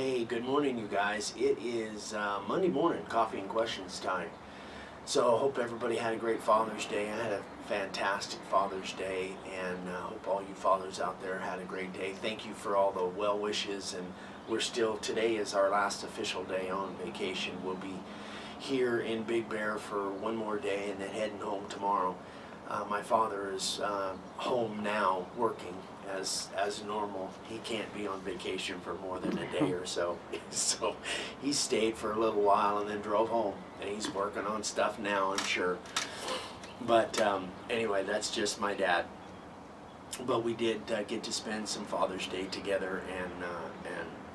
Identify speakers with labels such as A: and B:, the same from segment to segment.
A: Hey, good morning, you guys. It is Monday morning, coffee and questions time. So, hope everybody had a great Father's Day. I had a fantastic Father's Day, and hope all you fathers out there had a great day. Thank you for all the well wishes, and today is our last official day on vacation. We'll be here in Big Bear for one more day and then heading home tomorrow. My father is home now working as normal. He can't be on vacation for more than a day or so. So he stayed for a little while and then drove home. And he's working on stuff now, I'm sure. But anyway, that's just my dad. But we did get to spend some Father's Day together, and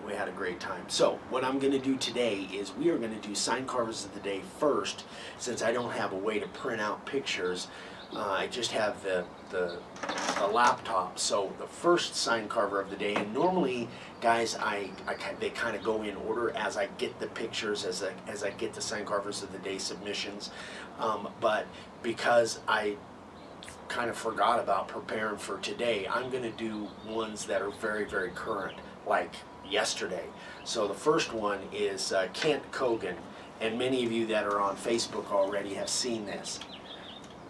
A: we had a great time. So what I'm going to do today is we are going to do sign carvers of the day first, since I don't have a way to print out pictures. I just have the laptop. So the first sign carver of the day, and normally, guys, they kind of go in order as I get the pictures, as I get the sign carvers of the day submissions. But because I kind of forgot about preparing for today, I'm going to do ones that are very, very current, like yesterday. So the first one is Kent Cogan, and many of you that are on Facebook already have seen this.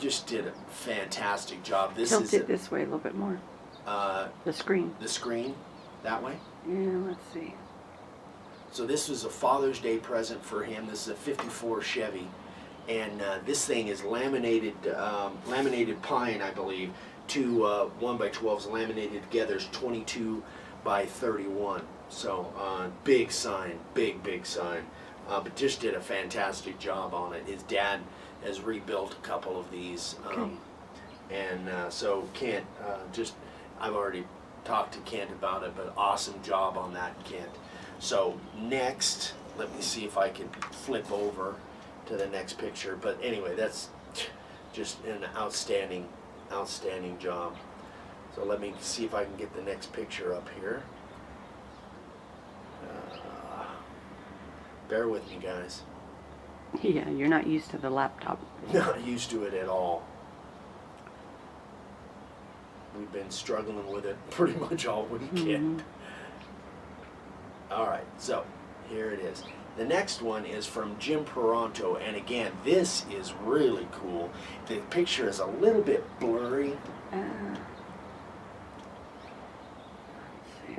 A: Just did a fantastic job.
B: Tilt it this way a little bit more. The screen.
A: The screen, that way?
B: Yeah, let's see.
A: So this was a Father's Day present for him. This is a 54 Chevy. And this thing is laminated pine, I believe. Two 1x12s laminated together is 22 by 31. So big sign, big sign. But just did a fantastic job on it. His dad has rebuilt a couple of these.
B: Okay.
A: So Kent, I've already talked to Kent about it, but awesome job on that, Kent. So next, let me see if I can flip over to the next picture. But anyway, that's just an outstanding job. So let me see if I can get the next picture up here. Bear with me, guys.
B: Yeah, you're not used to the laptop.
A: Not used to it at all. We've been struggling with it pretty much all weekend. All right, so here it is. The next one is from Jim Peranto, and again, this is really cool. The picture is a little bit blurry.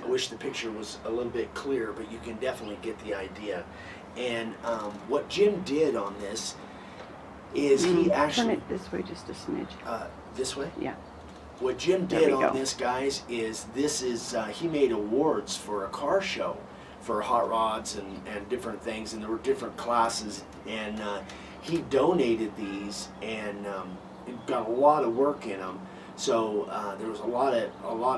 A: I wish the picture was a little bit clearer, but you can definitely get the idea. And what Jim did on this is he actually...
B: Turn it this way just a smidge.
A: This way?
B: Yeah.
A: What Jim did on this, guys, is he made awards for a car show for hot rods and different things, and there were different classes, and he donated these, and it got a lot of work in them. So there was a lot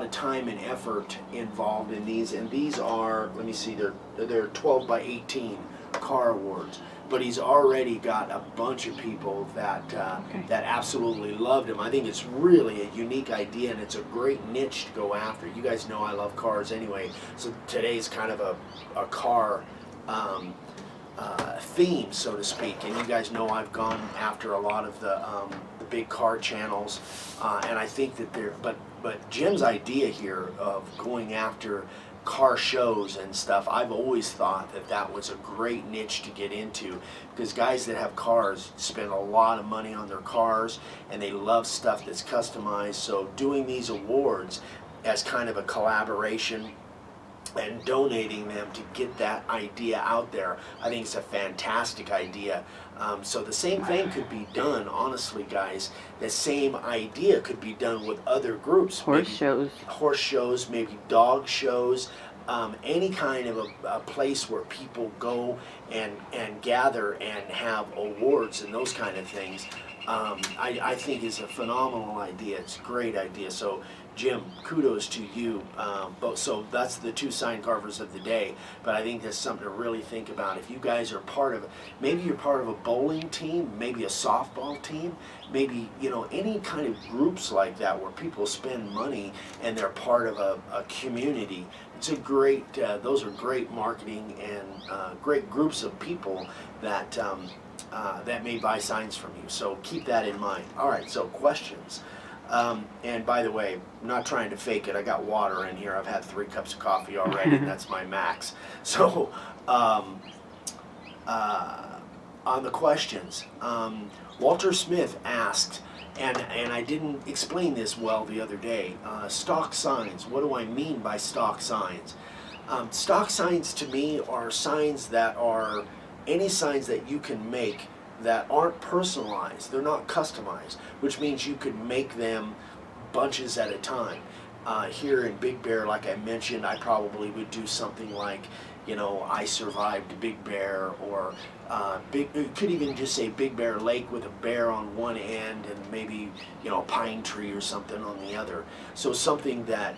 A: of time and effort involved in these, and these are, let me see, they're 12 by 18 car awards. But he's already got a bunch of people that that absolutely loved him. I think it's really a unique idea, and it's a great niche to go after. You guys know I love cars anyway, so today's kind of a car theme, so to speak. And you guys know I've gone after a lot of the big car channels, and I think that but Jim's idea here of going after car shows and stuff, I've always thought that was a great niche to get into, because guys that have cars spend a lot of money on their cars, and they love stuff that's customized. So doing these awards as kind of a collaboration and donating them to get that idea out there, I think it's a fantastic idea. So the same thing could be done, honestly, guys. The same idea could be done with other groups.
B: Horse shows, maybe dog shows, any kind of a place where people go and gather and have awards and those kind of things. I think is a phenomenal idea. It's a great idea. So Jim, kudos to you. So that's the two sign carvers of the day. But I think that's something to really think about. If you guys are part of, maybe you're part of a bowling team, maybe a softball team, maybe, any kind of groups like that where people spend money and they're part of a community. It's a great, those are great marketing and great groups of people that that may buy signs from you. So keep that in mind. All right, so questions. And by the way, I'm not trying to fake it. I got water in here. I've had 3 cups of coffee already, and that's my max. So, on the questions, Walter Smith asked, and I didn't explain this well the other day, stock signs. What do I mean by stock signs? Stock signs to me are signs that are any signs that you can make that aren't personalized. They're not customized, which means you could make them bunches at a time. Here in Big Bear, like I mentioned, I probably would do something like, you know, I survived Big Bear, or it could even just say Big Bear Lake with a bear on one end and maybe, you know, a pine tree or something on the other. So something that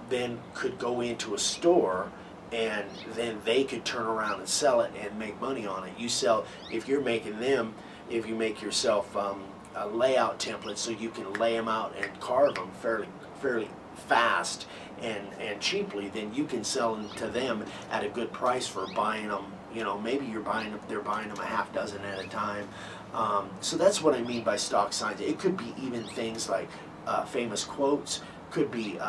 B: then could go into a store, and then they could turn around and sell it and make money on it. You sell, if you're making them, if you make yourself a layout template so you can lay them out and carve them fairly fast and cheaply, then you can sell them to them at a good price for buying them. You know, maybe they're buying them a half dozen at a time. So that's what I mean by stock signs. It could be even things like famous quotes, could be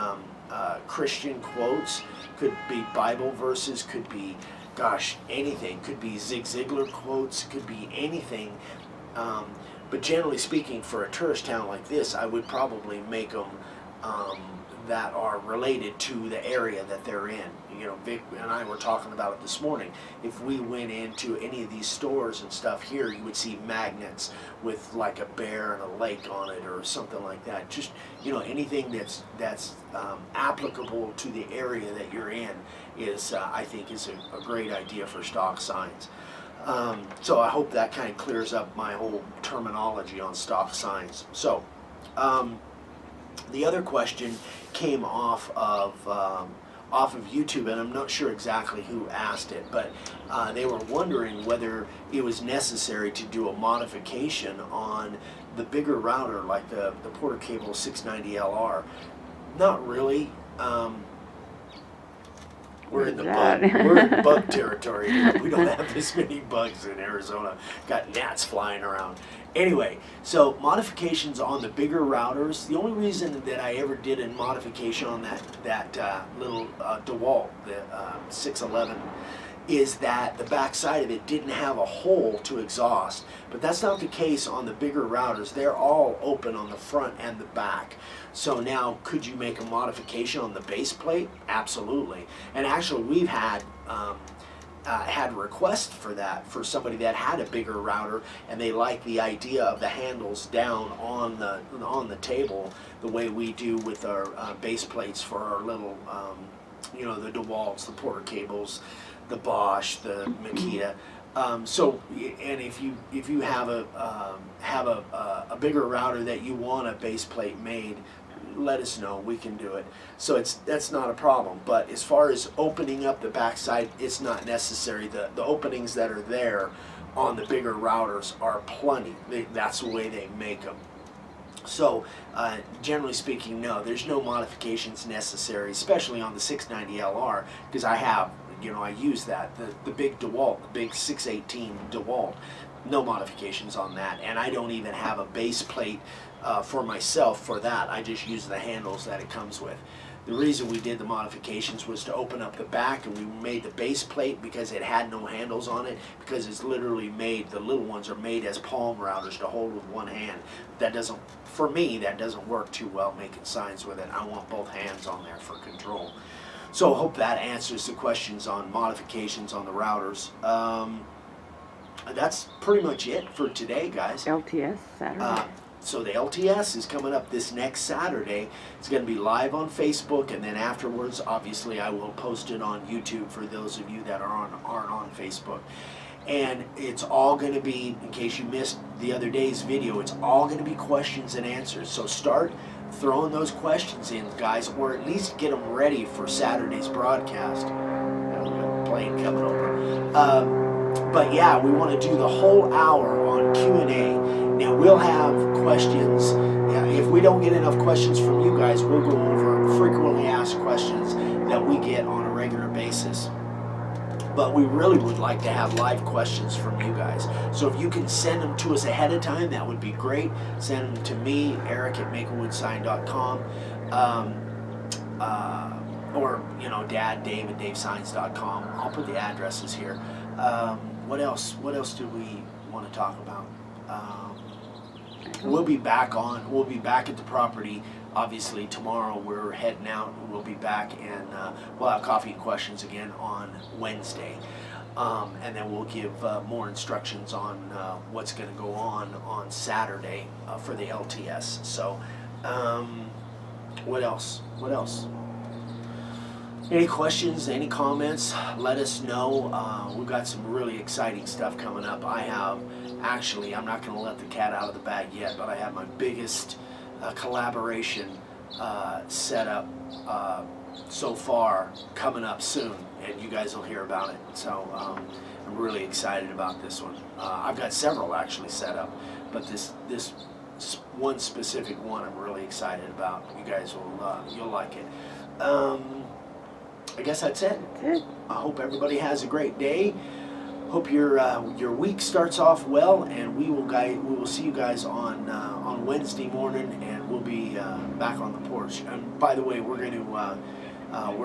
B: Christian quotes, could be Bible verses, could be, gosh, anything. Could be Zig Ziglar quotes, could be anything. But generally speaking, for a tourist town like this, I would probably make them that are related to the area that they're in. You know, Vic and I were talking about it this morning. If we went into any of these stores and stuff here, you would see magnets with like a bear and a lake on it or something like that. Just, you know, anything that's applicable to the area that you're in is, I think, is a great idea for stock signs. So I hope that kind of clears up my whole terminology on stock signs. So, the other question came off of YouTube, and I'm not sure exactly who asked it, but they were wondering whether it was necessary to do a modification on the bigger router, like the Porter Cable 690LR. Not really. We're in bug territory. We don't have this many bugs in Arizona. Got gnats flying around. Anyway, so modifications on the bigger routers. The only reason that I ever did a modification on that little DeWalt, the 611, is that the back side of it didn't have a hole to exhaust. But that's not the case on the bigger routers. They're all open on the front and the back. So now, could you make a modification on the base plate? Absolutely. And actually, we've had requests for that, for somebody that had a bigger router and they like the idea of the handles down on the table, the way we do with our base plates for our little, you know, the DeWalts, the Porter Cables, the Bosch, the Makita. So, and if you have a bigger router that you want a base plate made, let us know. We can do it. So that's not a problem. But as far as opening up the backside, it's not necessary. The openings that are there on the bigger routers are plenty. That's the way they make them. So generally speaking, no, there's no modifications necessary, especially on the 690LR, because I use that, the big DeWalt, the big 618 DeWalt. No modifications on that, and I don't even have a base plate for myself for that. I just use the handles that it comes with. The reason we did the modifications was to open up the back, and we made the base plate because it had no handles on it, because it's literally made, the little ones are made as palm routers to hold with one hand. That doesn't, for me, that doesn't work too well making signs with it. I want both hands on there for control. So I hope that answers the questions on modifications on the routers. That's pretty much it for today, guys.
C: LTS Saturday.
B: So the LTS is coming up this next Saturday. It's going to be live on Facebook, and then afterwards, obviously, I will post it on YouTube for those of you that aren't on Facebook. And it's all going to be, in case you missed the other day's video, it's all going to be questions and answers. So start throwing those questions in, guys, or at least get them ready for Saturday's broadcast. We got a plane coming over. But yeah, we want to do the whole hour on Q&A. Now we'll have questions. If we don't get enough questions from you guys, we'll go over frequently asked questions that we get on a regular basis. but we really would like to have live questions from you guys. So if you can send them to us ahead of time, that would be great. Send them to me, Eric at MaplewoodSign.com, or Dad, Dave at DaveSigns.com. I'll put the addresses here. What else? What else do we want to talk about? We'll be back at the property. Obviously, tomorrow we're heading out. We'll be back, and we'll have coffee and questions again on Wednesday. And then we'll give more instructions on what's going to go on Saturday for the LTS. So, what else? What else? Any questions, any comments, let us know. We've got some really exciting stuff coming up. I'm not going to let the cat out of the bag yet, but I have my biggest collaboration set up so far coming up soon, and you guys will hear about it. So I'm really excited about this one. I've got several actually set up, but this one specific one I'm really excited about. You guys you'll like it. I guess that's it. I hope everybody has a great day. Hope your week starts off well, and we will see you guys on Wednesday morning, and we'll be back on the porch. And by the way, we're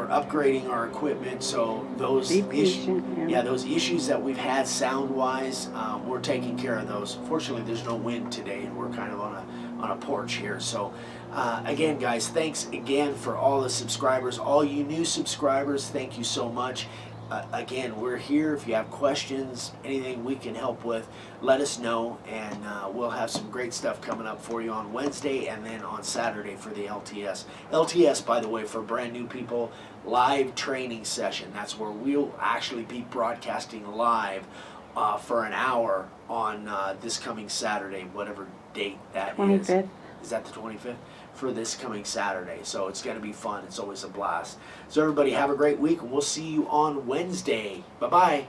B: upgrading our equipment, so those issues that we've had sound wise, we're taking care of those. Fortunately, there's no wind today, and we're kind of on a porch here. So again, guys, thanks again for all the subscribers, all you new subscribers. Thank you so much. Again, we're here. If you have questions, anything we can help with, let us know, and we'll have some great stuff coming up for you on Wednesday and then on Saturday for the LTS. LTS, by the way, for brand new people, live training session. That's where we'll actually be broadcasting live for an hour on this coming Saturday, whatever date that
C: 25th.
B: Is that the 25th? For this coming Saturday. So it's going to be fun. It's always a blast. So everybody have a great week, and we'll see you on Wednesday. Bye-bye.